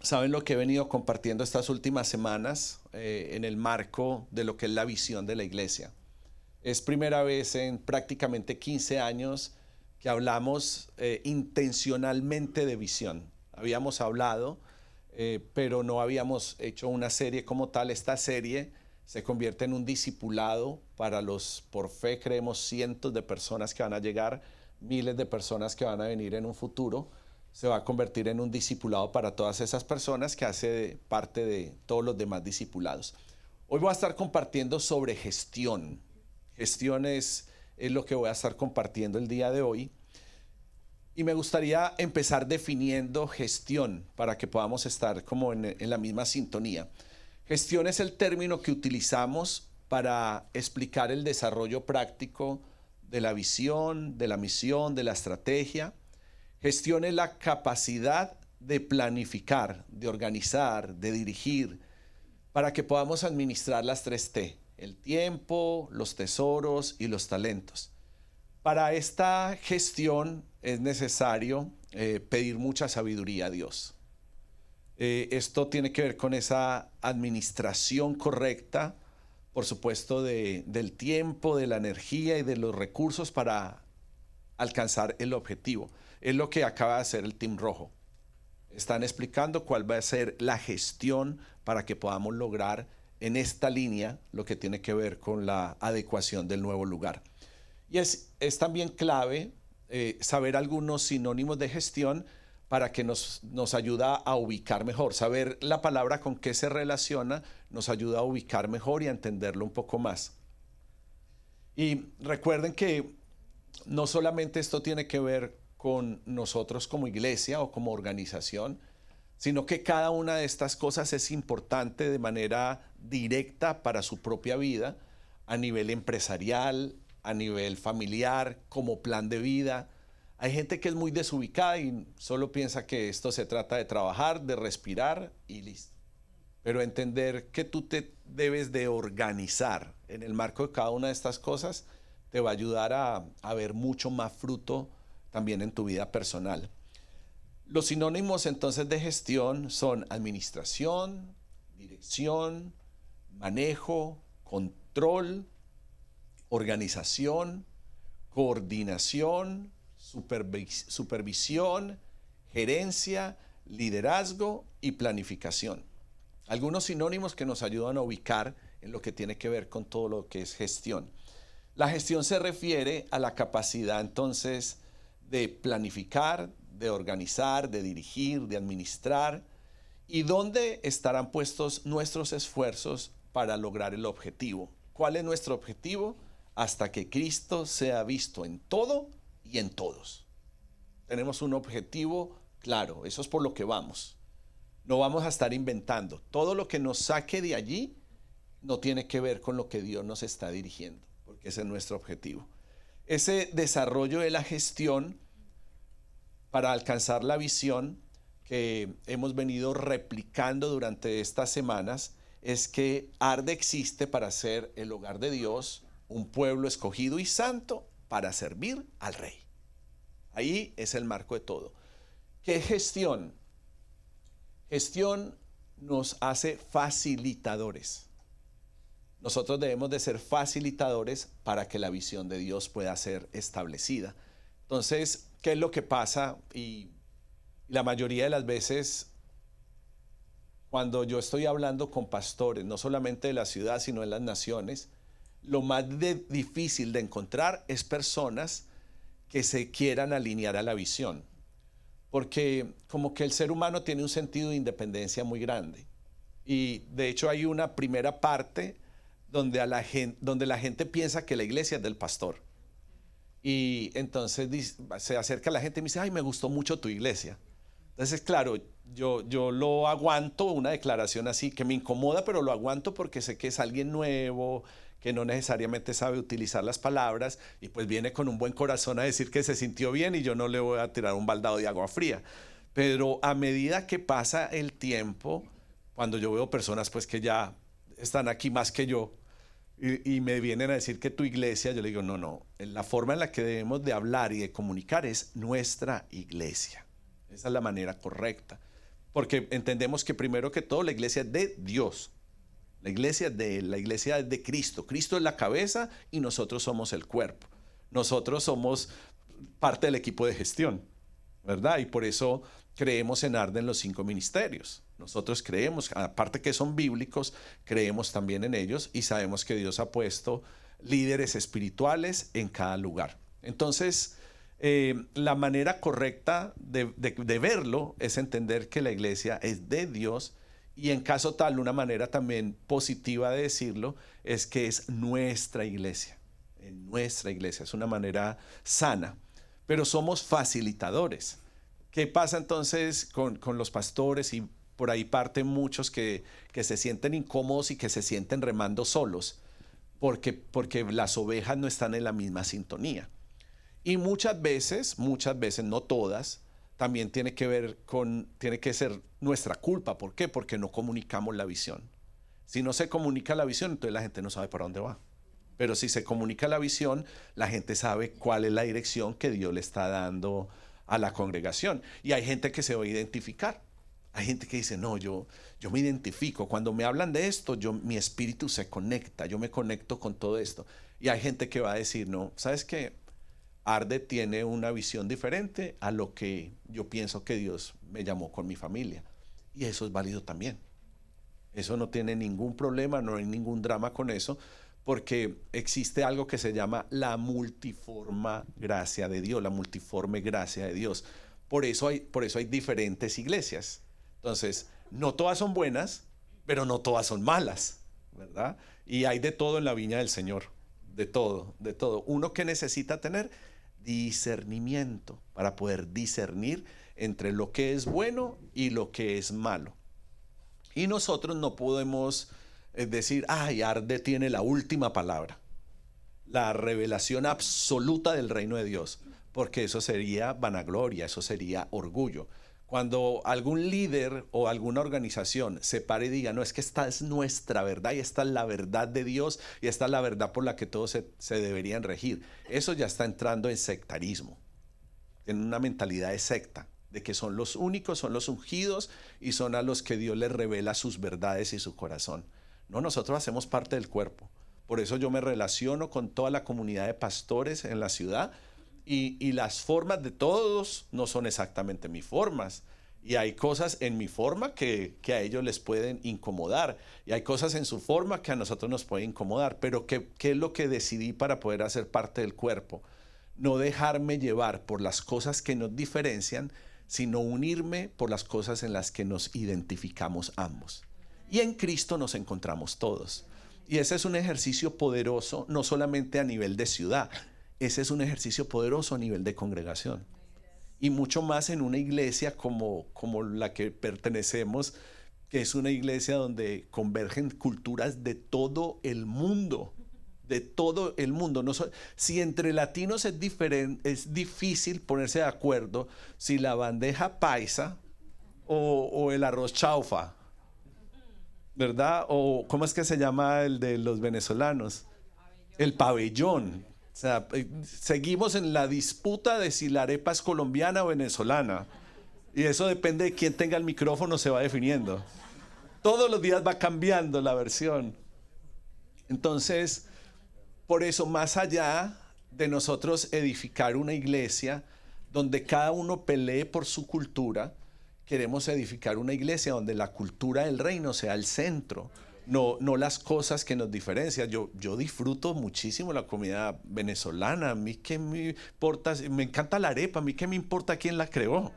Saben lo que he venido compartiendo estas últimas semanas en el marco de lo que es la visión de la iglesia. Es primera vez en prácticamente 15 años que hablamos intencionalmente de visión. Habíamos hablado, pero no habíamos hecho una serie como tal. Esta serie se convierte en un discipulado para los, por fe creemos, cientos de personas que van a llegar, miles de personas que van a venir en un futuro. Se va a convertir en un discipulado para todas esas personas que hace parte de todos los demás discipulados. Hoy voy a estar compartiendo sobre gestión. Gestión es lo que voy a estar compartiendo el día de hoy. Y me gustaría empezar definiendo gestión para que podamos estar como en la misma sintonía. Gestión es el término que utilizamos para explicar el desarrollo práctico de la visión, de la misión, de la estrategia. Gestión es la capacidad de planificar, de organizar, de dirigir, para que podamos administrar las 3T: el tiempo, los tesoros y los talentos. Para esta gestión es necesario pedir mucha sabiduría a Dios. Esto tiene que ver con esa administración correcta, por supuesto, del tiempo, de la energía y de los recursos para alcanzar el objetivo. Es lo que acaba de hacer el Team Rojo. Están explicando cuál va a ser la gestión para que podamos lograr en esta línea lo que tiene que ver con la adecuación del nuevo lugar. Y es también clave saber algunos sinónimos de gestión para que nos ayuda a ubicar mejor. Saber la palabra con qué se relaciona nos ayuda a ubicar mejor y a entenderlo un poco más. Y recuerden que no solamente esto tiene que ver con nosotros como iglesia o como organización, sino que cada una de estas cosas es importante de manera directa para su propia vida, a nivel empresarial, a nivel familiar, como plan de vida. Hay gente que es muy desubicada y solo piensa que esto se trata de trabajar, de respirar y listo. Pero entender que tú te debes de organizar en el marco de cada una de estas cosas te va a ayudar a ver mucho más fruto también en tu vida personal. Los sinónimos entonces de gestión son administración, dirección, manejo, control, organización, coordinación, supervisión, gerencia, liderazgo y planificación. Algunos sinónimos que nos ayudan a ubicar en lo que tiene que ver con todo lo que es gestión. La gestión se refiere a la capacidad entonces de planificar, de organizar, de dirigir, de administrar, y dónde estarán puestos nuestros esfuerzos para lograr el objetivo. ¿Cuál es nuestro objetivo? Hasta que Cristo sea visto en todo y en todos. Tenemos un objetivo claro, eso es por lo que vamos. No vamos a estar inventando. Todo lo que nos saque de allí no tiene que ver con lo que Dios nos está dirigiendo, porque ese es nuestro objetivo. Ese desarrollo de la gestión para alcanzar la visión que hemos venido replicando durante estas semanas es que Arde existe para ser el hogar de Dios, un pueblo escogido y santo para servir al Rey. Ahí es el marco de todo. ¿Qué gestión? Gestión nos hace facilitadores. Nosotros debemos de ser facilitadores para que la visión de Dios pueda ser establecida. Entonces, ¿qué es lo que pasa? Y la mayoría de las veces, cuando yo estoy hablando con pastores, no solamente de la ciudad, sino de las naciones, lo más difícil de encontrar es personas que se quieran alinear a la visión. Porque como que el ser humano tiene un sentido de independencia muy grande. Y de hecho hay una primera parte donde la gente piensa que la iglesia es del pastor. Y entonces se acerca a la gente y me dice, ay, me gustó mucho tu iglesia. Entonces, claro, yo lo aguanto, una declaración así que me incomoda, pero lo aguanto porque sé que es alguien nuevo, que no necesariamente sabe utilizar las palabras y pues viene con un buen corazón a decir que se sintió bien y yo no le voy a tirar un baldado de agua fría. Pero a medida que pasa el tiempo, cuando yo veo personas pues que ya están aquí más que yo y me vienen a decir que tu iglesia, yo le digo, no, la forma en la que debemos de hablar y de comunicar es nuestra iglesia. Esa es la manera correcta. porque entendemos que primero que todo la iglesia es de Dios. La iglesia es de Él, la iglesia es de Cristo. Cristo es la cabeza y nosotros somos el cuerpo. Nosotros somos parte del equipo de gestión, ¿verdad? Y por eso creemos en Arden los 5 ministerios. Nosotros creemos, aparte que son bíblicos, creemos también en ellos y sabemos que Dios ha puesto líderes espirituales en cada lugar. Entonces, la manera correcta de verlo es entender que la iglesia es de Dios, y en caso tal, una manera también positiva de decirlo es que es nuestra iglesia. En nuestra iglesia es una manera sana, pero somos facilitadores. ¿Qué pasa entonces con los pastores? Y por ahí parten muchos que se sienten incómodos y que se sienten remando solos, porque las ovejas no están en la misma sintonía. Y muchas veces, no todas, también tiene que ser nuestra culpa. ¿Por qué? Porque no comunicamos la visión. Si no se comunica la visión, entonces la gente no sabe para dónde va. Pero si se comunica la visión, la gente sabe cuál es la dirección que Dios le está dando a la congregación. Y hay gente que se va a identificar. Hay gente que dice, no, yo me identifico. Cuando me hablan de esto, mi espíritu se conecta. Yo me conecto con todo esto. Y hay gente que va a decir, no, ¿sabes qué? Arde tiene una visión diferente a lo que yo pienso que Dios me llamó con mi familia. Y eso es válido también. Eso no tiene ningún problema, no hay ningún drama con eso, porque existe algo que se llama la multiforme gracia de Dios, la multiforme gracia de Dios. Por eso hay diferentes iglesias. Entonces, no todas son buenas, pero no todas son malas, ¿verdad? Y hay de todo en la viña del Señor, de todo, de todo. Uno que necesita tener discernimiento para poder discernir entre lo que es bueno y lo que es malo. Y nosotros no podemos decir, ay, Arde tiene la última palabra, la revelación absoluta del reino de Dios, porque eso sería vanagloria, eso sería orgullo. Cuando algún líder o alguna organización se pare y diga, no, es que esta es nuestra verdad y esta es la verdad de Dios y esta es la verdad por la que todos se deberían regir, eso ya está entrando en sectarismo, en una mentalidad de secta, de que son los únicos, son los ungidos y son a los que Dios les revela sus verdades y su corazón. No, nosotros hacemos parte del cuerpo. Por eso yo me relaciono con toda la comunidad de pastores en la ciudad, y las formas de todos no son exactamente mis formas. Y hay cosas en mi forma que a ellos les pueden incomodar. Y hay cosas en su forma que a nosotros nos pueden incomodar. Pero ¿qué es lo que decidí para poder hacer parte del cuerpo? No dejarme llevar por las cosas que nos diferencian, sino unirme por las cosas en las que nos identificamos ambos. Y en Cristo nos encontramos todos. Y ese es un ejercicio poderoso, no solamente a nivel de ciudad, ese es un ejercicio poderoso a nivel de congregación. Y mucho más en una iglesia como la que pertenecemos, que es una iglesia donde convergen culturas de todo el mundo. De todo el mundo. Si entre latinos es difícil ponerse de acuerdo si la bandeja paisa o el arroz chaufa, ¿verdad? O ¿cómo es que se llama el de los venezolanos? El pabellón. O sea, seguimos en la disputa de si la arepa es colombiana o venezolana. Y eso depende de quién tenga el micrófono, se va definiendo. Todos los días va cambiando la versión. Entonces, por eso, más allá de nosotros edificar una iglesia donde cada uno pelee por su cultura, queremos edificar una iglesia donde la cultura del reino sea el centro. No las cosas que nos diferencian. Yo disfruto muchísimo la comida venezolana. A mí qué me importa, me encanta la arepa, a mí qué me importa quién la creó.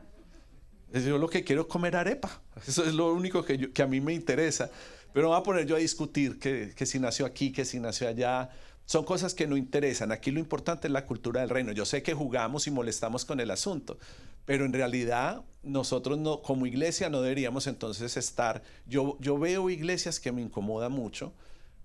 Yo lo que quiero es comer arepa. Eso es lo único que a mí me interesa. Pero no voy a poner yo a discutir que si nació aquí, que si nació allá. Son cosas que no interesan. Aquí lo importante es la cultura del reino. Yo sé que jugamos y molestamos con el asunto, pero en realidad nosotros no, como iglesia no deberíamos entonces estar. Yo veo iglesias que me incomoda mucho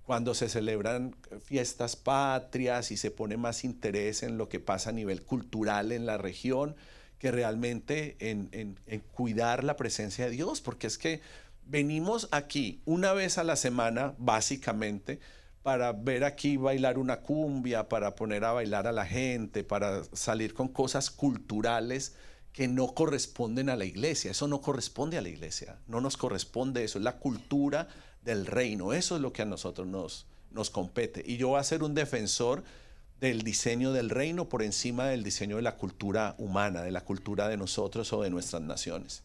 cuando se celebran fiestas patrias y se pone más interés en lo que pasa a nivel cultural en la región que realmente en cuidar la presencia de Dios, porque es que venimos aquí una vez a la semana básicamente para ver aquí bailar una cumbia, para poner a bailar a la gente, para salir con cosas culturales que no corresponden a la iglesia. Eso no corresponde a la iglesia, no nos corresponde eso, es la cultura del reino, eso es lo que a nosotros nos compete. Y yo voy a ser un defensor del diseño del reino por encima del diseño de la cultura humana, de la cultura de nosotros o de nuestras naciones.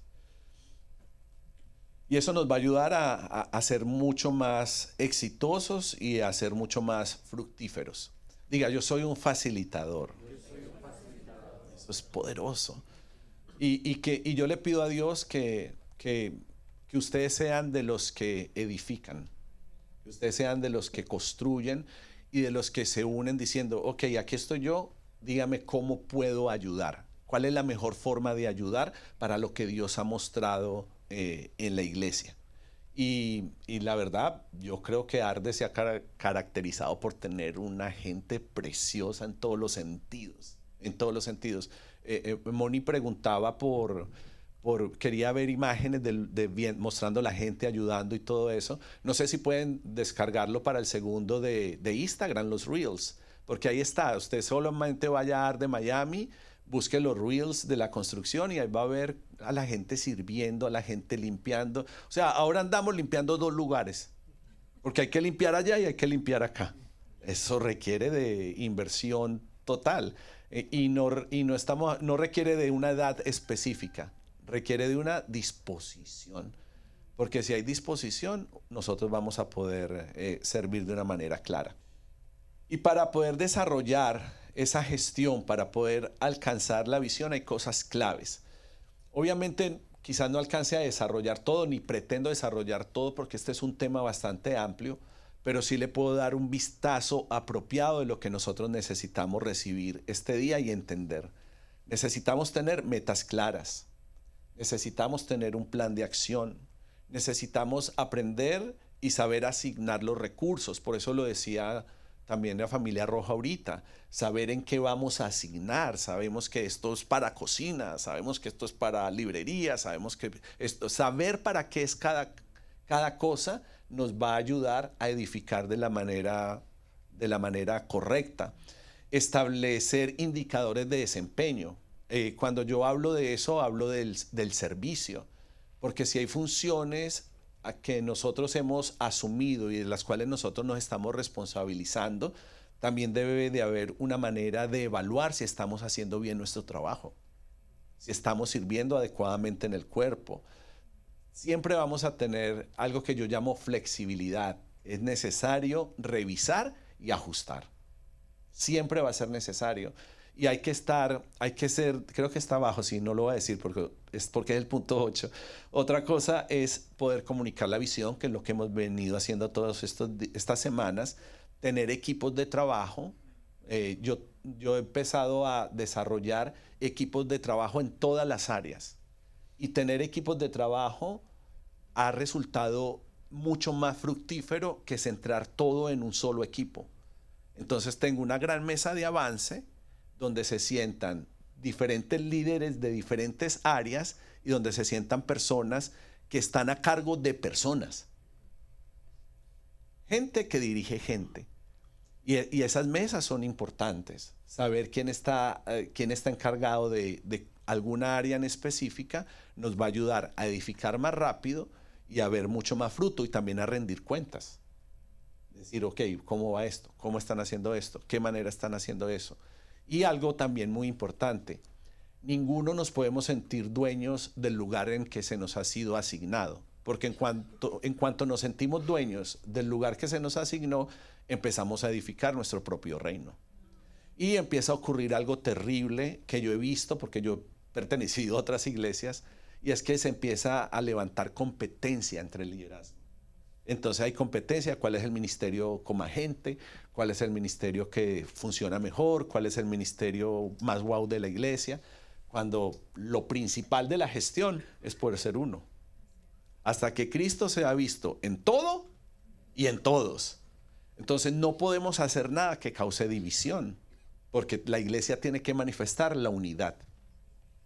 Y eso nos va a ayudar a ser mucho más exitosos y a ser mucho más fructíferos. Diga, yo soy un facilitador. Eso es poderoso. Y yo le pido a Dios que ustedes sean de los que edifican, que ustedes sean de los que construyen y de los que se unen diciendo, ok, aquí estoy yo, dígame cómo puedo ayudar. ¿Cuál es la mejor forma de ayudar para lo que Dios ha mostrado en la iglesia? Y la verdad, yo creo que Arde se ha caracterizado por tener una gente preciosa en todos los sentidos, en todos los sentidos. Moni preguntaba quería ver imágenes mostrando la gente ayudando y todo eso. No sé si pueden descargarlo para el segundo de Instagram, los Reels, porque ahí está. Usted solamente vaya a Arde Miami, busque los Reels de la construcción y ahí va a ver a la gente sirviendo, a la gente limpiando. O sea, ahora andamos limpiando 2 lugares, porque hay que limpiar allá y hay que limpiar acá. Eso requiere de inversión total. No requiere de una edad específica, requiere de una disposición, porque si hay disposición, nosotros vamos a poder servir de una manera clara. Y para poder desarrollar esa gestión, para poder alcanzar la visión, hay cosas claves. Obviamente, quizás no alcance a desarrollar todo, ni pretendo desarrollar todo, porque este es un tema bastante amplio, pero sí le puedo dar un vistazo apropiado de lo que nosotros necesitamos recibir este día y entender. Necesitamos tener metas claras, necesitamos tener un plan de acción, necesitamos aprender y saber asignar los recursos. Por eso lo decía también la familia Roja ahorita, saber en qué vamos a asignar. Sabemos que esto es para cocina, sabemos que esto es para librería, sabemos que saber para qué es cada cosa nos va a ayudar a edificar de la manera correcta. Establecer indicadores de desempeño. Cuando yo hablo de eso, hablo del servicio, porque si hay funciones que nosotros hemos asumido y de las cuales nosotros nos estamos responsabilizando, también debe de haber una manera de evaluar si estamos haciendo bien nuestro trabajo, si estamos sirviendo adecuadamente en el cuerpo. Siempre vamos a tener algo que yo llamo flexibilidad. Es necesario revisar y ajustar. Siempre va a ser necesario. Y hay que ser, creo que está abajo, sí, no lo voy a decir porque es el punto 8. Otra cosa es poder comunicar la visión, que es lo que hemos venido haciendo todas estas semanas, tener equipos de trabajo. Yo he empezado a desarrollar equipos de trabajo en todas las áreas. Y tener equipos de trabajo ha resultado mucho más fructífero que centrar todo en un solo equipo. Entonces tengo una gran mesa de avance donde se sientan diferentes líderes de diferentes áreas y donde se sientan personas que están a cargo de personas. Gente que dirige gente. Y esas mesas son importantes. Saber quién está encargado de alguna área en específica nos va a ayudar a edificar más rápido y a ver mucho más fruto y también a rendir cuentas. Decir, ok, ¿cómo va esto? ¿Cómo están haciendo esto? ¿Qué manera están haciendo eso? Y algo también muy importante, ninguno nos podemos sentir dueños del lugar en que se nos ha sido asignado, porque en cuanto nos sentimos dueños del lugar que se nos asignó, empezamos a edificar nuestro propio reino. Y empieza a ocurrir algo terrible que yo he visto, porque yo he pertenecido a otras iglesias, y es que se empieza a levantar competencia entre el liderazgo. Entonces hay competencia, cuál es el ministerio como agente, cuál es el ministerio que funciona mejor, cuál es el ministerio más wow de la iglesia, cuando lo principal de la gestión es poder ser uno. Hasta que Cristo sea visto en todo y en todos. Entonces no podemos hacer nada que cause división, porque la iglesia tiene que manifestar la unidad.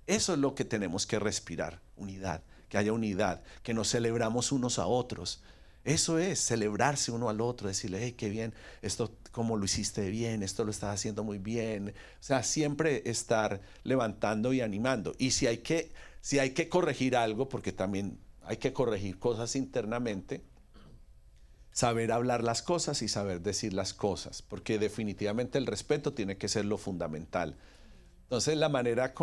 Eso es lo que tenemos que respirar, unidad, que haya unidad, que nos celebramos unos a otros, Eso es celebrarse uno al otro, decirle, hey, qué bien, esto como lo hiciste bien, esto lo estás haciendo muy bien. O sea, siempre estar levantando y animando. Y si hay que corregir algo, porque también hay que corregir cosas internamente, saber hablar las cosas y saber decir las cosas, porque definitivamente el respeto tiene que ser lo fundamental. Entonces, la manera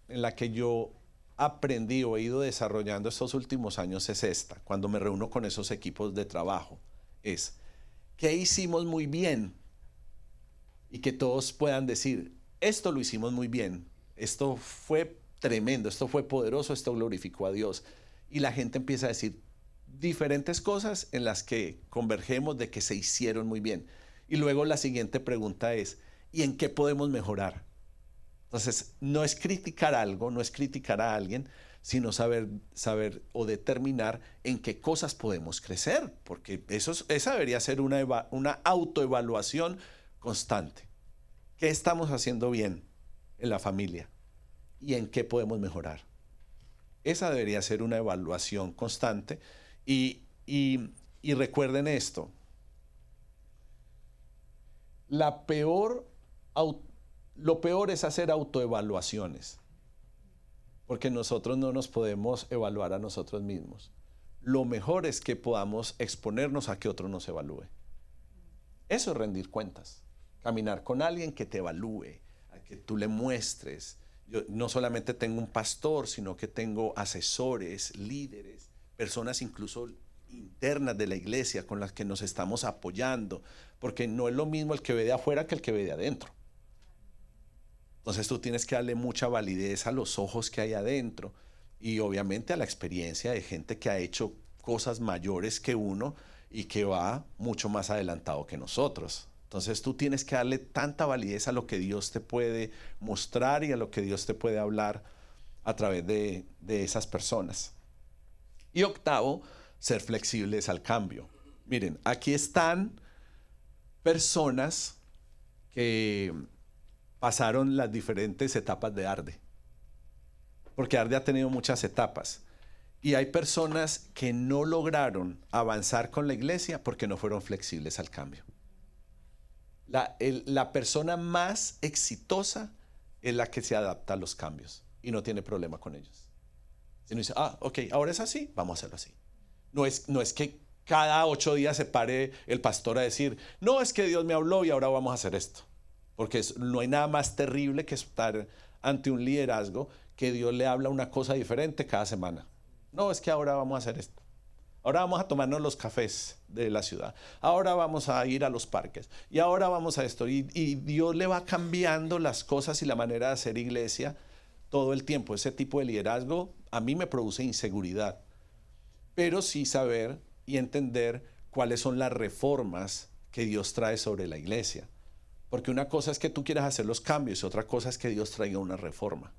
en la que yo aprendí o he ido desarrollando estos últimos años es esta, cuando me reúno con esos equipos de trabajo, es qué hicimos muy bien y que todos puedan decir, esto lo hicimos muy bien, esto fue tremendo, esto fue poderoso, esto glorificó a Dios. Y la gente empieza a decir diferentes cosas en las que convergemos de que se hicieron muy bien. Y luego la siguiente pregunta es, ¿y en qué podemos mejorar? Entonces, no es criticar algo, no es criticar a alguien, sino saber o determinar en qué cosas podemos crecer, porque esa debería ser una autoevaluación constante. ¿Qué estamos haciendo bien en la familia? ¿Y en qué podemos mejorar? Esa debería ser una evaluación constante. Y recuerden esto, la peor lo peor es hacer autoevaluaciones, porque nosotros no nos podemos evaluar a nosotros mismos. Lo mejor es que podamos exponernos a que otro nos evalúe. Eso es rendir cuentas. Caminar con alguien que te evalúe, a que tú le muestres. Yo no solamente tengo un pastor, sino que tengo asesores, líderes, personas incluso internas de la iglesia con las que nos estamos apoyando, porque no es lo mismo el que ve de afuera que el que ve de adentro. Entonces tú tienes que darle mucha validez a los ojos que hay adentro y obviamente a la experiencia de gente que ha hecho cosas mayores que uno y que va mucho más adelantado que nosotros. Entonces tú tienes que darle tanta validez a lo que Dios te puede mostrar y a lo que Dios te puede hablar a través de esas personas. Y octavo, ser flexibles al cambio. Miren, aquí están personas que pasaron las diferentes etapas de Arde, porque Arde ha tenido muchas etapas. Y hay personas que no lograron avanzar con la iglesia porque no fueron flexibles al cambio. La persona más exitosa es la que se adapta a los cambios y no tiene problema con ellos. Si uno dice, ok, ahora es así, vamos a hacerlo así. No es que cada 8 días se pare el pastor a decir, no, es que Dios me habló y ahora vamos a hacer esto. Porque no hay nada más terrible que estar ante un liderazgo que Dios le habla una cosa diferente cada semana. No, es que ahora vamos a hacer esto. Ahora vamos a tomarnos los cafés de la ciudad. Ahora vamos a ir a los parques. Y ahora vamos a esto. Y Dios le va cambiando las cosas y la manera de hacer iglesia todo el tiempo. Ese tipo de liderazgo a mí me produce inseguridad. Pero sí saber y entender cuáles son las reformas que Dios trae sobre la iglesia. Porque una cosa es que tú quieras hacer los cambios y otra cosa es que Dios traiga una reforma.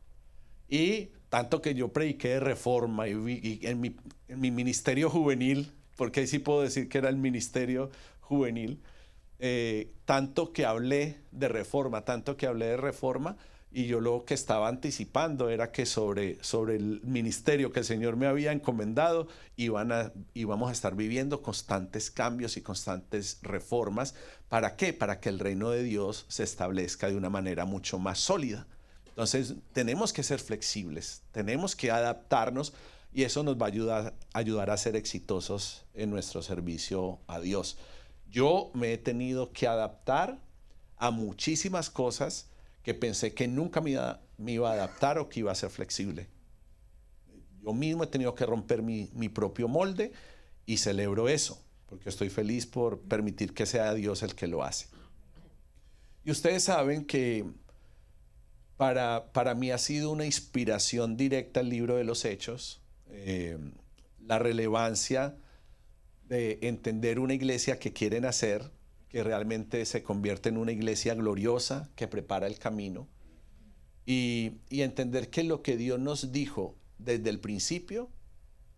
Y tanto que yo prediqué de reforma y en mi ministerio juvenil, porque ahí sí puedo decir que era el ministerio juvenil, tanto que hablé de reforma, y yo lo que estaba anticipando era que sobre el ministerio que el Señor me había encomendado íbamos a estar viviendo constantes cambios y constantes reformas. ¿Para qué? Para que el reino de Dios se establezca de una manera mucho más sólida. Entonces tenemos que ser flexibles, tenemos que adaptarnos y eso nos va a ayudar a ser exitosos en nuestro servicio a Dios. Yo me he tenido que adaptar a muchísimas cosas que pensé que nunca me iba a adaptar o que iba a ser flexible. Yo mismo he tenido que romper mi propio molde y celebro eso, porque estoy feliz por permitir que sea Dios el que lo hace. Y ustedes saben que para mí ha sido una inspiración directa el libro de los Hechos, la relevancia de entender una iglesia que quieren hacer, que realmente se convierte en una iglesia gloriosa, que prepara el camino, y entender que lo que Dios nos dijo desde el principio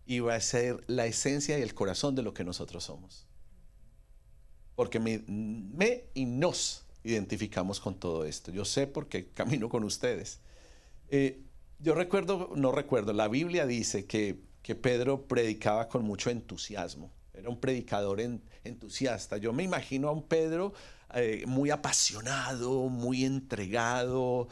iba a ser la esencia y el corazón de lo que nosotros somos. Porque y nos identificamos con todo esto. Yo sé porque camino con ustedes. No recuerdo, la Biblia dice que Pedro predicaba con mucho entusiasmo. era un predicador entusiasta. Yo me imagino a un Pedro muy apasionado, muy entregado,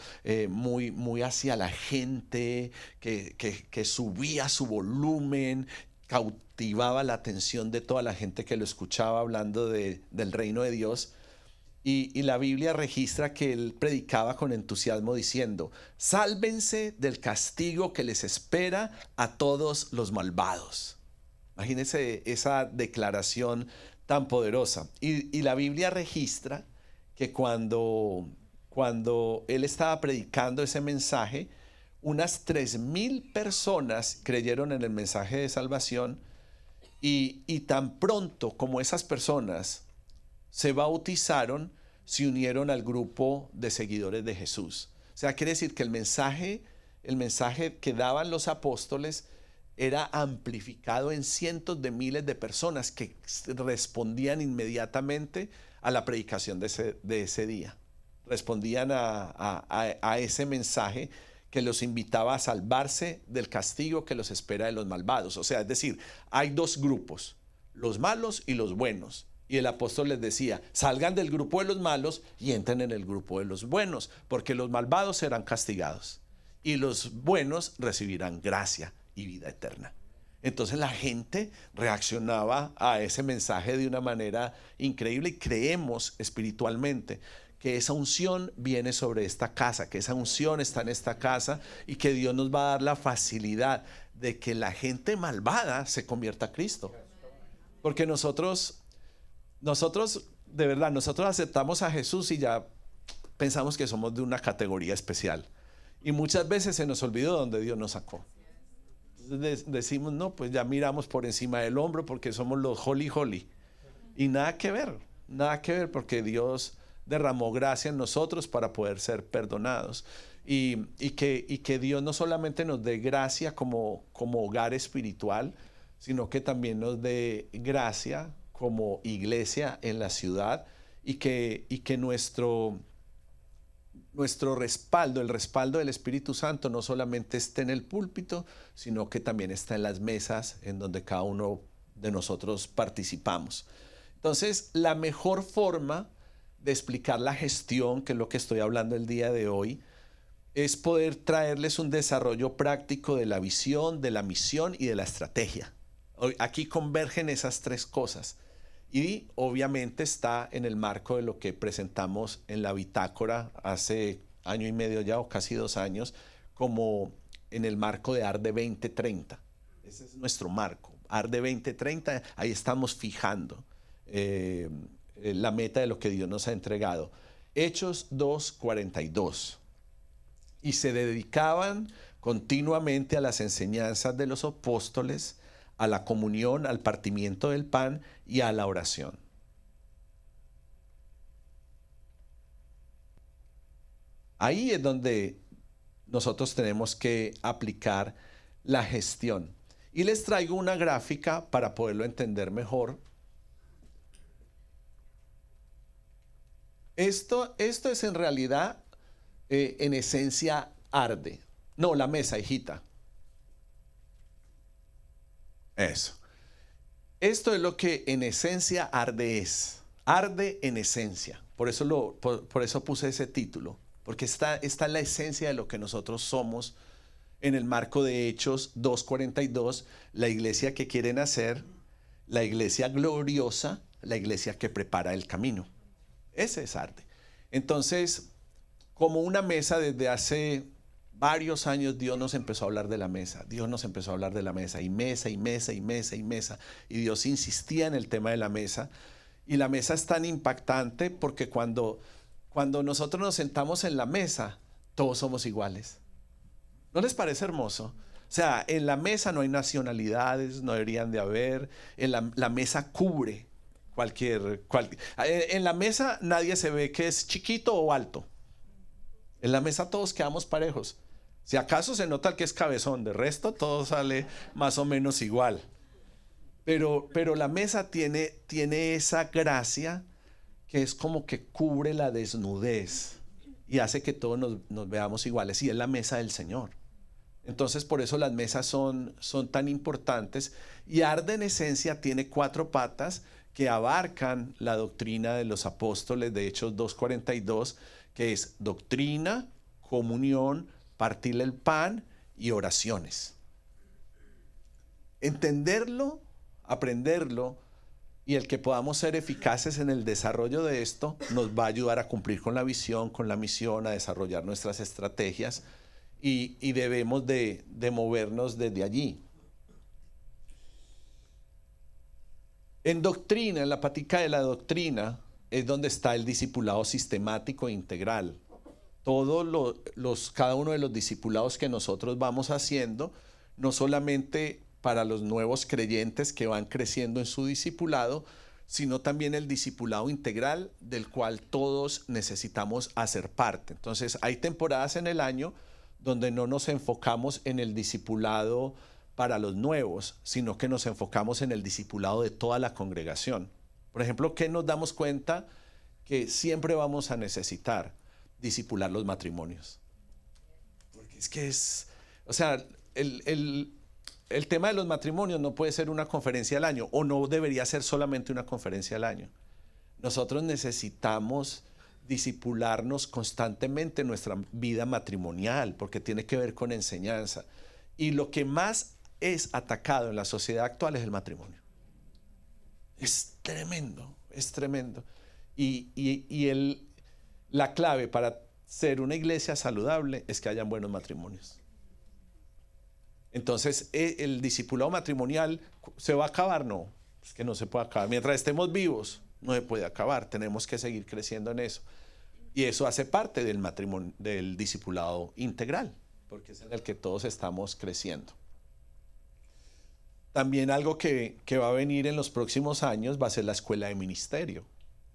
muy hacia la gente, que subía su volumen, cautivaba la atención de toda la gente que lo escuchaba hablando del reino de Dios. Y la Biblia registra que él predicaba con entusiasmo diciendo: sálvense del castigo que les espera a todos los malvados. Imagínense esa declaración tan poderosa. Y la Biblia registra que cuando él estaba predicando ese mensaje, unas 3,000 personas creyeron en el mensaje de salvación, y tan pronto como esas personas se bautizaron, se unieron al grupo de seguidores de Jesús. O sea, quiere decir que el mensaje que daban los apóstoles era amplificado en cientos de miles de personas que respondían inmediatamente a la predicación de ese día. Respondían a ese mensaje que los invitaba a salvarse del castigo que los espera de los malvados. O sea, es decir, hay dos grupos, los malos y los buenos. Y el apóstol les decía: salgan del grupo de los malos y entren en el grupo de los buenos, porque los malvados serán castigados y los buenos recibirán gracia y vida eterna. Entonces la gente reaccionaba a ese mensaje de una manera increíble, y creemos espiritualmente que esa unción viene sobre esta casa, que esa unción está en esta casa, y que Dios nos va a dar la facilidad de que la gente malvada se convierta a Cristo. Porque nosotros de verdad, nosotros aceptamos a Jesús y ya pensamos que somos de una categoría especial. Y muchas veces se nos olvidó de dónde Dios nos sacó. Entonces decimos: no, pues ya miramos por encima del hombro porque somos los holy holy. Y nada que ver, porque Dios derramó gracia en nosotros para poder ser perdonados. Y que Dios no solamente nos dé gracia como hogar espiritual, sino que también nos dé gracia como iglesia en la ciudad, y que nuestro respaldo, el respaldo del Espíritu Santo, no solamente esté en el púlpito, sino que también está en las mesas en donde cada uno de nosotros participamos. Entonces, la mejor forma de explicar la gestión, que es lo que estoy hablando el día de hoy, es poder traerles un desarrollo práctico de la visión, de la misión y de la estrategia. Aquí convergen esas tres cosas. Y obviamente está en el marco de lo que presentamos en la bitácora hace 1.5 años ya, o casi 2 años, como en el marco de ARDE 2030. Ese es nuestro marco, ARDE 2030. Ahí estamos fijando la meta de lo que Dios nos ha entregado. Hechos 2:42. Y se dedicaban continuamente a las enseñanzas de los apóstoles, a la comunión, al partimiento del pan y a la oración. Ahí es donde nosotros tenemos que aplicar la gestión. Y les traigo una gráfica para poderlo entender mejor. Esto es en realidad, en esencia, ARDE. No, la mesa, hijita. Eso. Esto es lo que en esencia ARDE es. ARDE en esencia. Por eso puse ese título. Porque está la esencia de lo que nosotros somos en el marco de Hechos 2:42. La iglesia que quieren hacer, la iglesia gloriosa, la iglesia que prepara el camino. Ese es ARDE. Entonces, como una mesa, desde hace varios años Dios nos empezó a hablar de la mesa. Dios nos empezó a hablar de la mesa, y mesa, y mesa, y mesa, y mesa. Y Dios insistía en el tema de la mesa. Y la mesa es tan impactante porque cuando nosotros nos sentamos en la mesa, todos somos iguales. ¿No les parece hermoso? O sea, en la mesa no hay nacionalidades, no deberían de haber. La mesa cubre en la mesa nadie se ve que es chiquito o alto. En la mesa todos quedamos parejos. Si acaso se nota el que es cabezón, de resto todo sale más o menos igual. Pero la mesa tiene esa gracia que es como que cubre la desnudez y hace que todos nos veamos iguales. Y es la mesa del Señor. Entonces, por eso las mesas son tan importantes. Y Arde en esencia tiene 4 patas que abarcan la doctrina de los apóstoles de Hechos 2:42, que es doctrina, comunión, partir el pan y oraciones. Entenderlo, aprenderlo y el que podamos ser eficaces en el desarrollo de esto nos va a ayudar a cumplir con la visión, con la misión, a desarrollar nuestras estrategias y debemos de movernos desde allí. En doctrina, en la patica de la doctrina, es donde está el discipulado sistemático e integral. Cada uno de los discipulados que nosotros vamos haciendo, no solamente para los nuevos creyentes que van creciendo en su discipulado, sino también el discipulado integral del cual todos necesitamos hacer parte. Entonces, hay temporadas en el año donde no nos enfocamos en el discipulado para los nuevos, sino que nos enfocamos en el discipulado de toda la congregación. Por ejemplo, ¿qué nos damos cuenta? Que siempre vamos a necesitar discipular los matrimonios. Porque o sea, el tema de los matrimonios no puede ser una conferencia al año, o no debería ser solamente una conferencia al año. Nosotros necesitamos discipularnos constantemente en nuestra vida matrimonial, porque tiene que ver con enseñanza. Y lo que más es atacado en la sociedad actual es el matrimonio. Es tremendo, es tremendo. La clave para ser una iglesia saludable es que hayan buenos matrimonios. Entonces, ¿el discipulado matrimonial se va a acabar? No, es que no se puede acabar. Mientras estemos vivos, no se puede acabar. Tenemos que seguir creciendo en eso. Y eso hace parte del matrimonio, del discipulado integral, porque es en el que todos estamos creciendo. También algo que va a venir en los próximos años va a ser la escuela de ministerio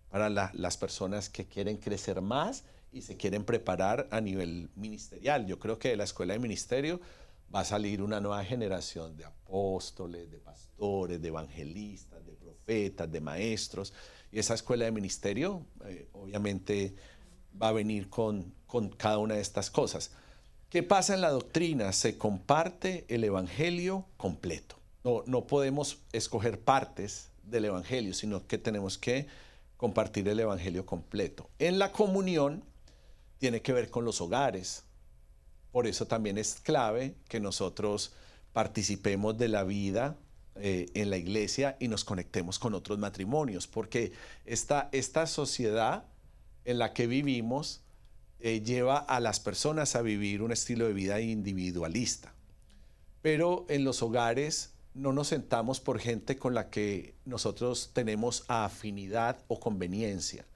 para las personas que quieren crecer más y se quieren preparar a nivel ministerial. Yo creo que de la escuela de ministerio va a salir una nueva generación de apóstoles, de pastores, de evangelistas, de profetas, de maestros. Y esa escuela de ministerio obviamente va a venir con cada una de estas cosas. ¿Qué pasa en la doctrina? Se comparte el evangelio completo. No podemos escoger partes del evangelio, sino que tenemos que compartir el evangelio completo. En la comunión tiene que ver con los hogares. Por eso también es clave que nosotros participemos de la vida en la iglesia y nos conectemos con otros matrimonios, porque esta sociedad en la que vivimos lleva a las personas a vivir un estilo de vida individualista. Pero en los hogares no nos sentamos por gente con la que nosotros tenemos afinidad o conveniencia.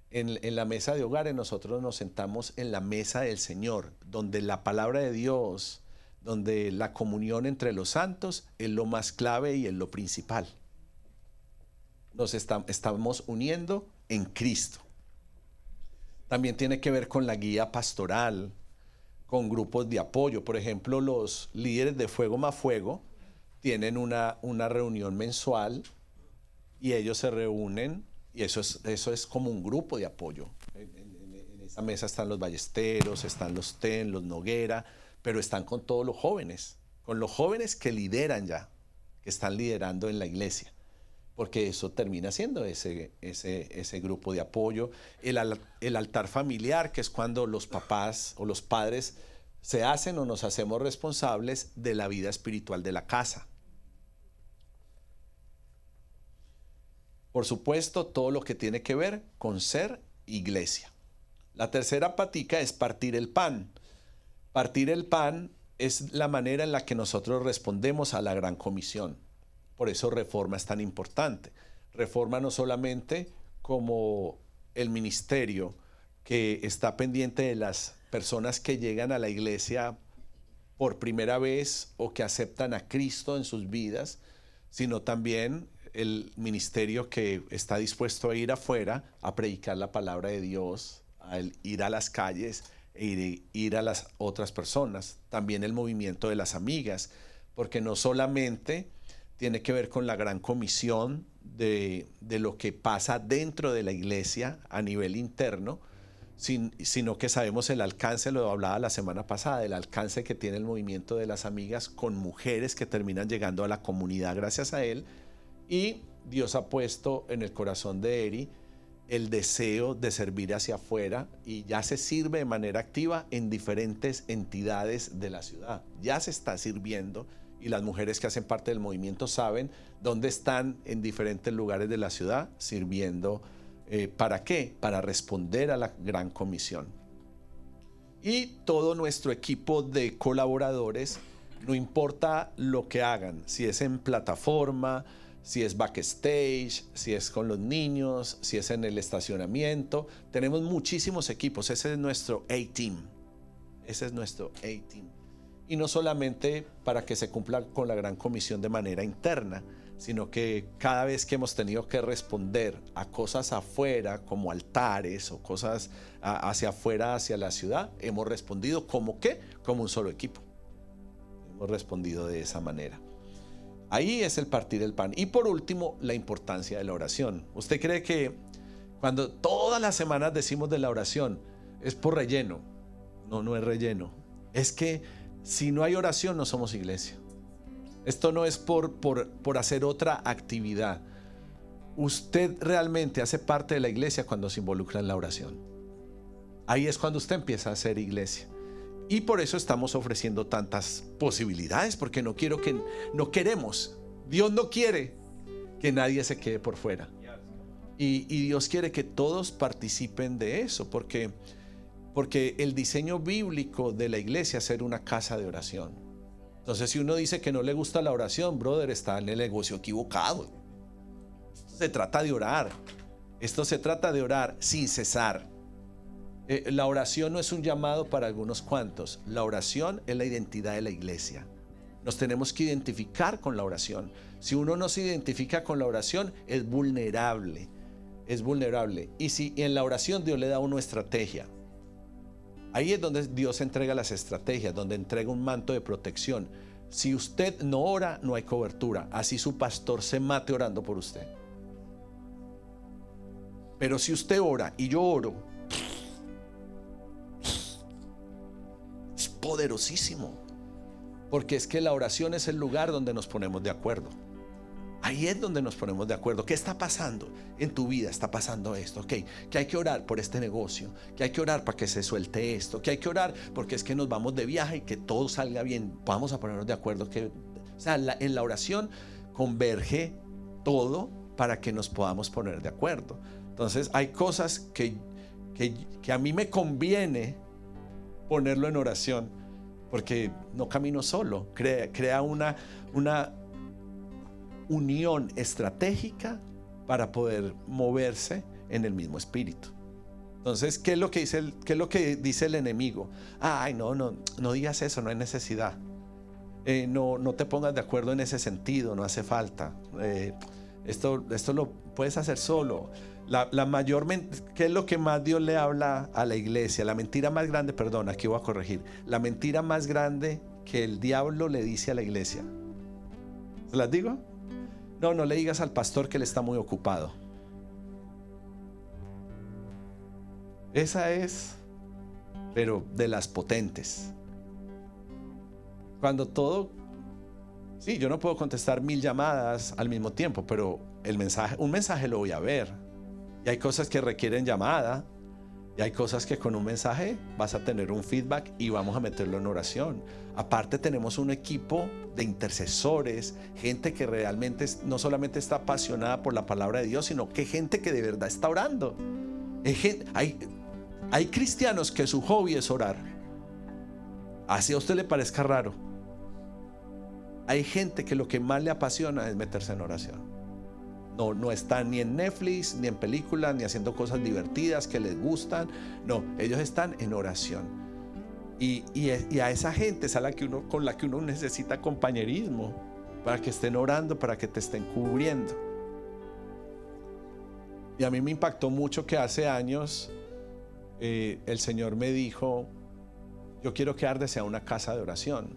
En la mesa de hogares nosotros nos sentamos en la mesa del Señor, donde la palabra de Dios, donde la comunión entre los santos es lo más clave y es lo principal. Nos estamos uniendo en Cristo. También tiene que ver con la guía pastoral, con grupos de apoyo. Por ejemplo, los líderes de Fuego Más Fuego tienen una reunión mensual y ellos se reúnen y eso es como un grupo de apoyo. En esa mesa están los Ballesteros, están los Ten, los Noguera, pero están con todos los jóvenes, con los jóvenes que lideran ya, que están liderando en la iglesia, porque eso termina siendo ese grupo de apoyo. El altar familiar, que es cuando los papás o los padres se hacen o nos hacemos responsables de la vida espiritual de la casa. Por supuesto, todo lo que tiene que ver con ser iglesia. La tercera patica es partir el pan. Partir el pan es la manera en la que nosotros respondemos a la gran comisión. Por eso Reforma es tan importante. Reforma no solamente como el ministerio que está pendiente de las personas que llegan a la iglesia por primera vez o que aceptan a Cristo en sus vidas, sino también el ministerio que está dispuesto a ir afuera a predicar la palabra de Dios, a ir a las calles e ir a las otras personas. También el movimiento de las amigas, porque no solamente tiene que ver con la gran comisión de lo que pasa dentro de la iglesia a nivel interno, sino que sabemos el alcance, lo hablaba la semana pasada, el alcance que tiene el movimiento de las amigas con mujeres que terminan llegando a la comunidad gracias a él. Y Dios ha puesto en el corazón de Eri el deseo de servir hacia afuera y ya se sirve de manera activa en diferentes entidades de la ciudad. Ya se está sirviendo y las mujeres que hacen parte del movimiento saben dónde están en diferentes lugares de la ciudad sirviendo. ¿Para qué? Para responder a la gran comisión. Y todo nuestro equipo de colaboradores, no importa lo que hagan, si es en plataforma, si es backstage, si es con los niños, si es en el estacionamiento, tenemos muchísimos equipos. Ese es nuestro A-Team. Ese es nuestro A-Team. Y no solamente para que se cumpla con la gran comisión de manera interna, sino que cada vez que hemos tenido que responder a cosas afuera, como altares o cosas hacia afuera, hacia la ciudad, hemos respondido como ¿qué? Como un solo equipo. Hemos respondido de esa manera. Ahí es el partir el pan. Y por último, la importancia de la oración. ¿Usted cree que cuando todas las semanas decimos de la oración es por relleno? No, no es relleno. Es que si no hay oración no somos iglesia. Esto no es por hacer otra actividad. Usted realmente hace parte de la iglesia cuando se involucra en la oración. Ahí es cuando usted empieza a hacer iglesia. Y por eso estamos ofreciendo tantas posibilidades, porque no queremos, Dios no quiere que nadie se quede por fuera. Y Dios quiere que todos participen de eso, porque el diseño bíblico de la iglesia es ser una casa de oración. Entonces, si uno dice que no le gusta la oración, brother, está en el negocio equivocado. Esto se trata de orar. Esto se trata de orar sin cesar. La oración no es un llamado para algunos cuantos. La oración es la identidad de la iglesia. Nos tenemos que identificar con la oración. Si uno no se identifica con la oración, es vulnerable. Es vulnerable. Y si en la oración Dios le da a uno estrategia, ahí es donde Dios entrega las estrategias, donde entrega un manto de protección. Si usted no ora, no hay cobertura. Así su pastor se mate orando por usted. Pero si usted ora y yo oro, es poderosísimo. Porque es que la oración es el lugar donde nos ponemos de acuerdo. Ahí es donde nos ponemos de acuerdo. ¿Qué está pasando en tu vida? Está pasando esto, ok. Que hay que orar por este negocio, que hay que orar para que se suelte esto, que hay que orar porque es que nos vamos de viaje y que todo salga bien. Vamos a ponernos de acuerdo. En la oración converge todo para que nos podamos poner de acuerdo. Entonces hay cosas que a mí me conviene ponerlo en oración, porque no camino solo. Crea una unión estratégica para poder moverse en el mismo espíritu. Entonces, ¿qué es lo que dice el enemigo? Ay, no digas eso, no hay necesidad. No te pongas de acuerdo en ese sentido, no hace falta. Esto lo puedes hacer solo. ¿Qué es lo que más Dios le habla a la iglesia? La mentira más grande, perdón, aquí voy a corregir. La mentira más grande que el diablo le dice a la iglesia. ¿Se las digo? No le digas al pastor que él está muy ocupado. Esa es, pero de las potentes. Cuando sí, yo no puedo contestar 1000 llamadas al mismo tiempo, pero un mensaje lo voy a ver. Y hay cosas que requieren llamada, y hay cosas que con un mensaje vas a tener un feedback y vamos a meterlo en oración. Aparte tenemos un equipo de intercesores, gente que realmente no solamente está apasionada por la palabra de Dios, sino que gente que de verdad está orando. Hay cristianos que su hobby es orar. Así a usted le parezca raro. Hay gente que lo que más le apasiona es meterse en oración. No están ni en Netflix, ni en películas, ni haciendo cosas divertidas que les gustan. No, ellos están en oración. Y a esa gente es con la que uno necesita compañerismo, para que estén orando, para que te estén cubriendo. Y a mí me impactó mucho que hace años el Señor me dijo: yo quiero que Arde sea una casa de oración.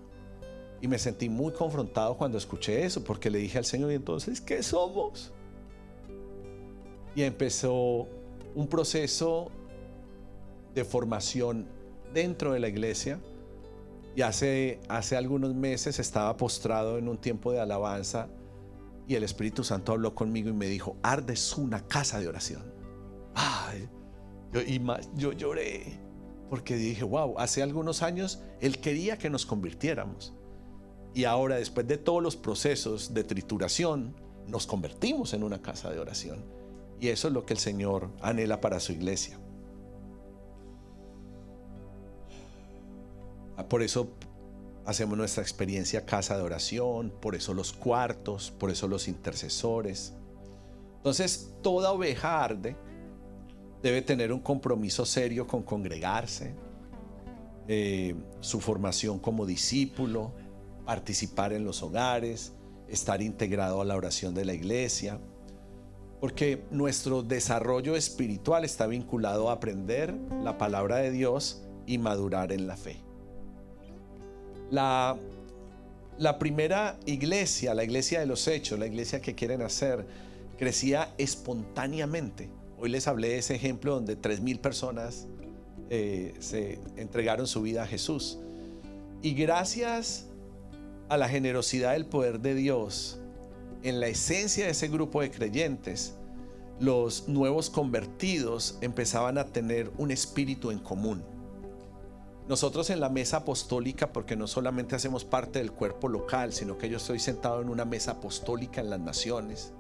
Y me sentí muy confrontado cuando escuché eso, porque le dije al Señor: ¿y entonces qué somos? Y empezó un proceso de formación dentro de la iglesia. Y hace algunos meses estaba postrado en un tiempo de alabanza y el Espíritu Santo habló conmigo y me dijo: Arde es una casa de oración. Ay, yo lloré porque dije: wow, hace algunos años Él quería que nos convirtiéramos. Y ahora, después de todos los procesos de trituración, nos convertimos en una casa de oración. Y eso es lo que el Señor anhela para su iglesia. Por eso hacemos nuestra experiencia casa de oración, por eso los cuartos, por eso los intercesores. Entonces, toda oveja arde debe tener un compromiso serio con congregarse, su formación como discípulo, participar en los hogares, estar integrado a la oración de la iglesia, porque nuestro desarrollo espiritual está vinculado a aprender la palabra de Dios y madurar en la fe. La primera iglesia, la iglesia de los hechos, la iglesia que quieren hacer, crecía espontáneamente. Hoy les hablé de ese ejemplo donde 3,000 personas se entregaron su vida a Jesús. Y gracias a la generosidad del poder de Dios, en la esencia de ese grupo de creyentes, los nuevos convertidos empezaban a tener un espíritu en común. Nosotros en la mesa apostólica, porque no solamente hacemos parte del cuerpo local, sino que yo estoy sentado en una mesa apostólica en las naciones.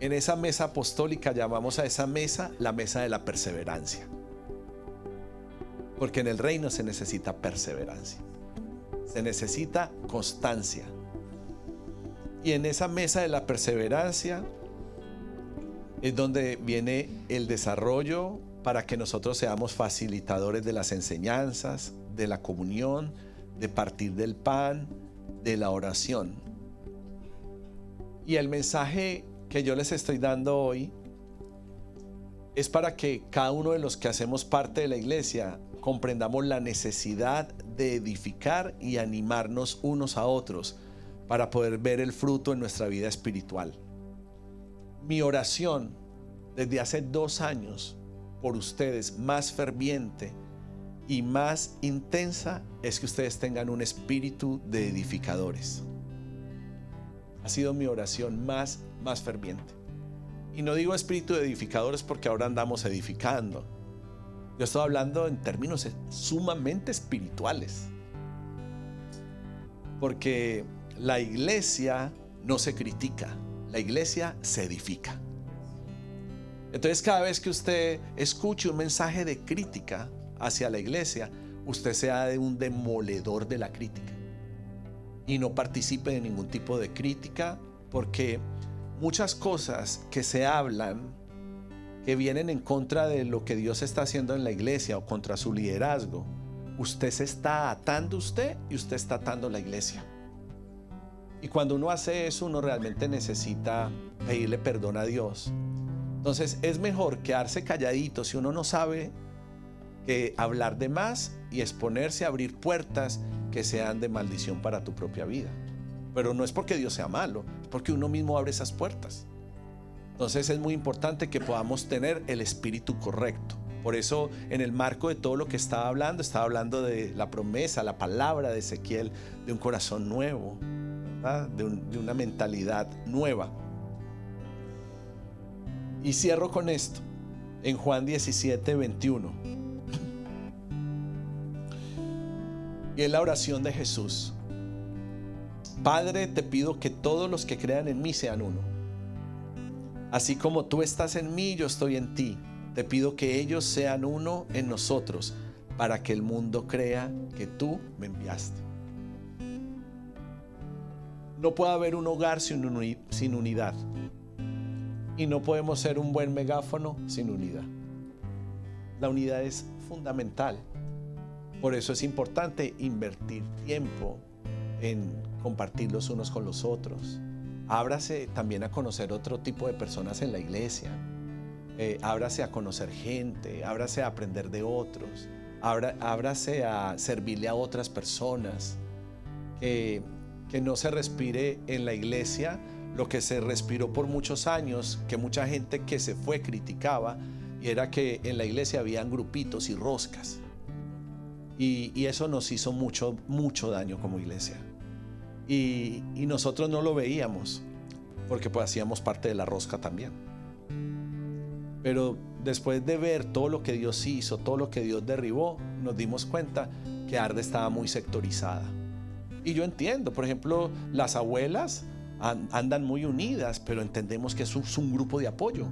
En esa mesa apostólica llamamos a esa mesa la mesa de la perseverancia. Porque en el reino se necesita perseverancia. Se necesita constancia. Y en esa mesa de la perseverancia es donde viene el desarrollo para que nosotros seamos facilitadores de las enseñanzas, de la comunión, de partir del pan, de la oración. Y el mensaje que yo les estoy dando hoy es para que cada uno de los que hacemos parte de la iglesia comprendamos la necesidad de edificar y animarnos unos a otros para poder ver el fruto en nuestra vida espiritual. Mi oración desde hace 2 años por ustedes, más ferviente y más intensa, es que ustedes tengan un espíritu de edificadores. Ha sido mi oración más ferviente. Y no digo espíritu de edificadores porque ahora andamos edificando. Yo estoy hablando en términos sumamente espirituales. Porque la iglesia no se critica, la iglesia se edifica. Entonces, cada vez que usted escuche un mensaje de crítica hacia la iglesia, usted sea de un demoledor de la crítica y no participe de ningún tipo de crítica, porque muchas cosas que se hablan que vienen en contra de lo que Dios está haciendo en la iglesia o contra su liderazgo, usted se está atando y usted está atando la iglesia. Y cuando uno hace eso, uno realmente necesita pedirle perdón a Dios. Entonces es mejor quedarse calladito si uno no sabe, que hablar de más y exponerse a abrir puertas que sean de maldición para tu propia vida. Pero no es porque Dios sea malo, es porque uno mismo abre esas puertas. Entonces es muy importante que podamos tener el espíritu correcto. Por eso, en el marco de todo lo que estaba hablando de la promesa, la palabra de Ezequiel, de un corazón nuevo, ¿verdad? De una mentalidad nueva. Y cierro con esto, en Juan 17:21. Y es la oración de Jesús. Padre, te pido que todos los que crean en mí sean uno. Así como tú estás en mí, yo estoy en ti. Te pido que ellos sean uno en nosotros, para que el mundo crea que tú me enviaste. No puede haber un hogar sin unidad. Y no podemos ser un buen megáfono sin unidad. La unidad es fundamental. Por eso es importante invertir tiempo en compartir los unos con los otros. Ábrase también a conocer otro tipo de personas en la iglesia. Ábrase a conocer gente, ábrase a aprender de otros, ábrase a servirle a otras personas. Que no se respire en la iglesia lo que se respiró por muchos años, que mucha gente que se fue criticaba, y era que en la iglesia habían grupitos y roscas, y eso nos hizo mucho daño como iglesia, y nosotros no lo veíamos porque pues hacíamos parte de la rosca también. Pero después de ver todo lo que Dios hizo, todo lo que Dios derribó, nos dimos cuenta que Arde estaba muy sectorizada. Y yo entiendo, por ejemplo, las abuelas andan muy unidas, pero entendemos que es un grupo de apoyo.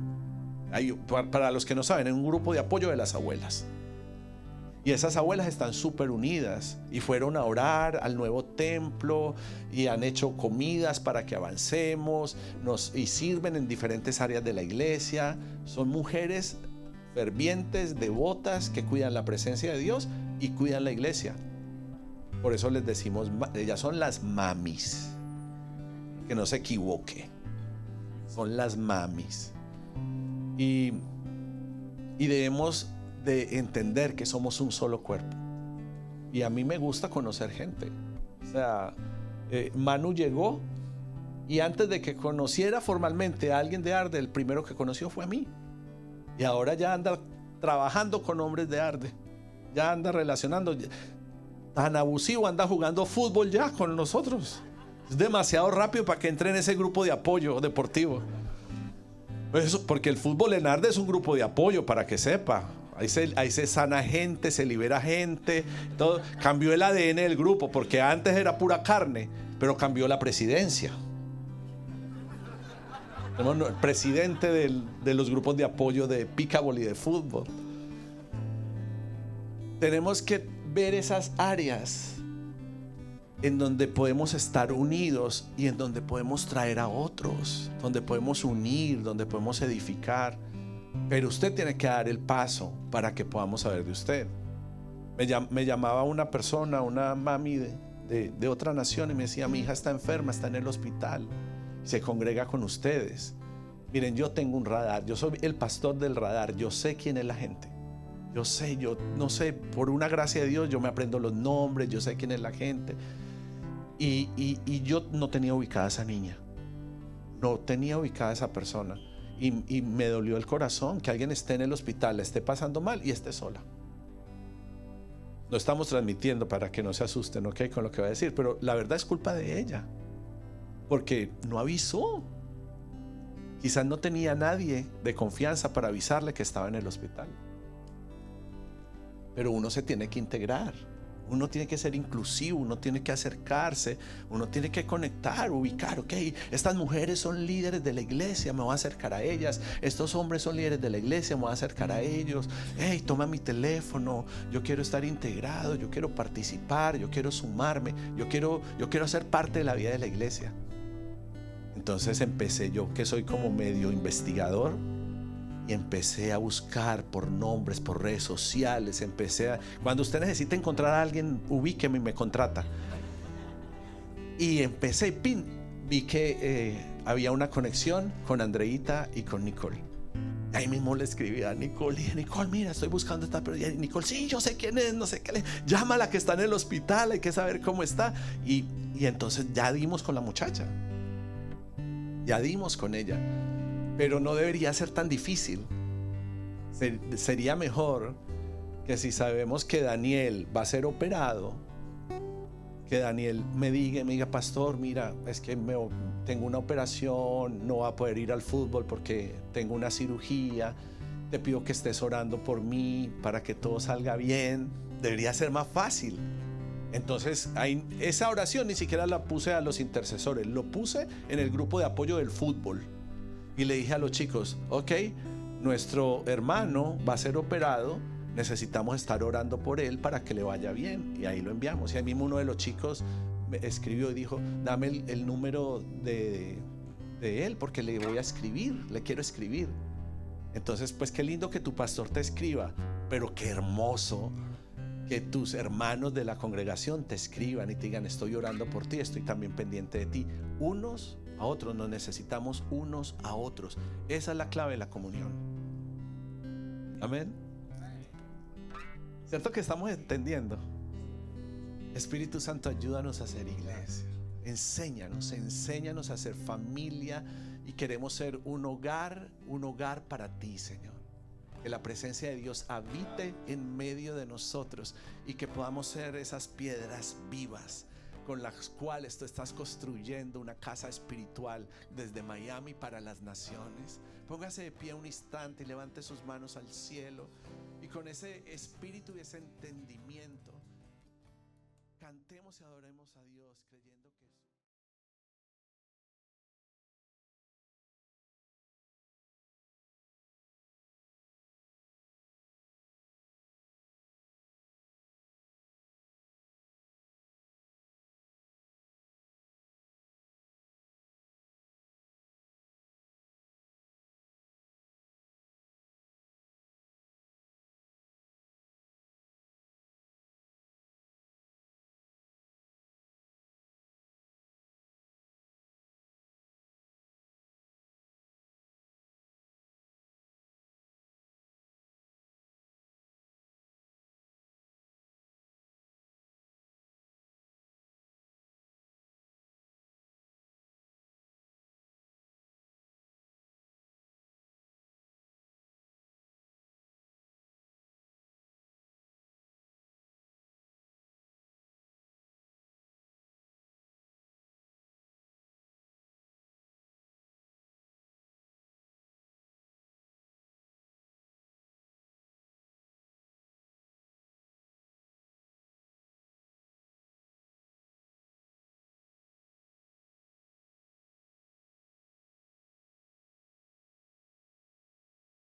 Para los que no saben, es un grupo de apoyo de las abuelas. Y esas abuelas están súper unidas y fueron a orar al nuevo templo y han hecho comidas para que avancemos, y sirven en diferentes áreas de la iglesia. Son mujeres fervientes, devotas, que cuidan la presencia de Dios y cuidan la iglesia. Por eso les decimos, ellas son las mamis. Que no se equivoque. Son las mamis. Y debemos de entender que somos un solo cuerpo. Y a mí me gusta conocer gente. O sea, Manu llegó y antes de que conociera formalmente a alguien de Arde, el primero que conoció fue a mí. Y ahora ya anda trabajando con hombres de Arde. Ya anda relacionando. Tan abusivo, anda jugando fútbol ya con nosotros. Es demasiado rápido para que entre en ese grupo de apoyo deportivo. Eso, porque el fútbol en Arde es un grupo de apoyo, para que sepa. Ahí se sana gente, se libera gente, todo. Cambió el ADN del grupo, porque antes era pura carne, pero cambió la presidencia. El presidente de los grupos de apoyo de pickleball y de fútbol. Tenemos que ver esas áreas en donde podemos estar unidos y en donde podemos traer a otros, donde podemos unir, donde podemos edificar. Pero usted tiene que dar el paso para que podamos saber de usted. Me llamaba una persona, una mami de otra nación, y me decía: mi hija está enferma, está en el hospital, se congrega con ustedes. Miren, yo tengo un radar, yo soy el pastor del radar, yo sé quién es la gente. Yo no sé, por una gracia de Dios, yo me aprendo los nombres, yo sé quién es la gente. Y yo no tenía ubicada a esa niña, no tenía ubicada a esa persona. Y me dolió el corazón que alguien esté en el hospital, la esté pasando mal y esté sola. No estamos transmitiendo para que no se asusten, ¿ok? Con lo que voy a decir, pero la verdad es culpa de ella, porque no avisó. Quizás no tenía nadie de confianza para avisarle que estaba en el hospital. Pero uno se tiene que integrar, uno tiene que ser inclusivo, uno tiene que acercarse, uno tiene que conectar, ubicar. Ok, estas mujeres son líderes de la iglesia, me voy a acercar a ellas. Estos hombres son líderes de la iglesia, me voy a acercar a ellos. Hey, toma mi teléfono, yo quiero estar integrado, yo quiero participar, yo quiero sumarme, yo quiero ser parte de la vida de la iglesia. Entonces empecé yo, que soy como medio investigador, y empecé a buscar por nombres, por redes sociales. Cuando usted necesita encontrar a alguien, ubíqueme y me contrata. Y empecé, vi que había una conexión con Andreita y con Nicole. Ahí mismo le escribí a Nicole y dije: Nicole, mira, estoy buscando esta persona. Y Nicole: sí, yo sé quién es, no sé qué. Llámala, que está en el hospital, hay que saber cómo está. Y entonces ya dimos con la muchacha, ya dimos con ella. Pero no debería ser tan difícil. Sería mejor que, si sabemos que Daniel va a ser operado, que Daniel me diga: pastor, mira, es que tengo una operación, no voy a poder ir al fútbol porque tengo una cirugía, te pido que estés orando por mí para que todo salga bien. Debería ser más fácil. Entonces esa oración ni siquiera la puse a los intercesores, lo puse en el grupo de apoyo del fútbol. Y le dije a los chicos: ok, nuestro hermano va a ser operado, necesitamos estar orando por él para que le vaya bien. Y ahí lo enviamos. Y ahí mismo uno de los chicos me escribió y dijo: dame el número de él, porque le voy a escribir, le quiero escribir. Entonces, pues qué lindo que tu pastor te escriba, pero qué hermoso que tus hermanos de la congregación te escriban y te digan: estoy orando por ti, estoy también pendiente de ti. Unos a otros, nos necesitamos unos a otros. Esa es la clave de la comunión. Amén. ¿Cierto que estamos entendiendo? Espíritu Santo, ayúdanos a ser iglesia. Enséñanos a ser familia, y queremos ser un hogar para ti, Señor. Que la presencia de Dios habite en medio de nosotros y que podamos ser esas piedras vivas con las cuales tú estás construyendo una casa espiritual desde Miami para las naciones. Póngase de pie un instante y levante sus manos al cielo, y con ese espíritu y ese entendimiento cantemos y adoremos a Dios creyendo que